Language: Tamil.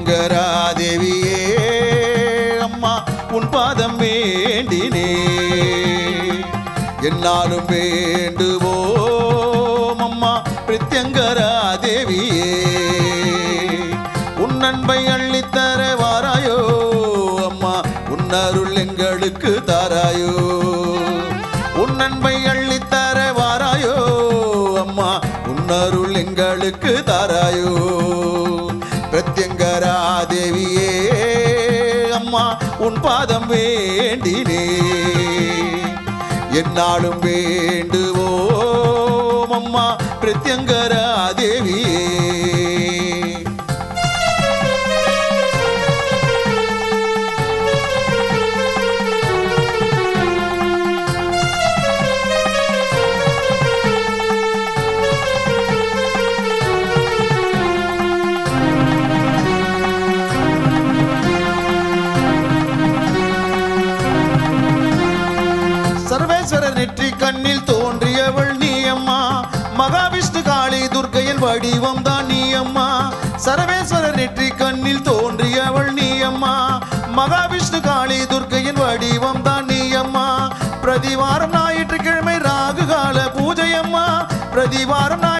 பிரத்யங்கரா தேவியே அம்மா உன் பாதம் வேண்டினே என்னாலும் வேண்டுவோம் அம்மா பிரத்யங்கரா தேவியே உன் அன்பை அள்ளித்தர வாராயோ அம்மா உன் அருள் எங்களுக்கு தாராயோ உன் அன்பை அள்ளித்தர வாராயோ அம்மா உன் அருள் எங்களுக்கு தாராயோ பிரத்யங்கரா தேவியே அம்மா உன் பாதம் வேண்டினே என்னாலும் வேண்டுவோம் அம்மா பிரத்யங்கரா தேவியே சர்வேஸ்வரர் நெற்றி கண்ணில் தோன்றியவள் நீ அம்மா மகாவிஷ்ணு காளி துர்க்கையின் வடிவம் தான் நீ அம்மா சர்வேஸ்வரர் நெற்றி கண்ணில் தோன்றியவள் நீ அம்மா மகாவிஷ்ணு காளி துர்க்கையின் வடிவம் தான் நீ அம்மா பிரதிவாரம் ஞாயிற்றுக்கிழமை ராகு கால பூஜை அம்மா பிரதிவாரம்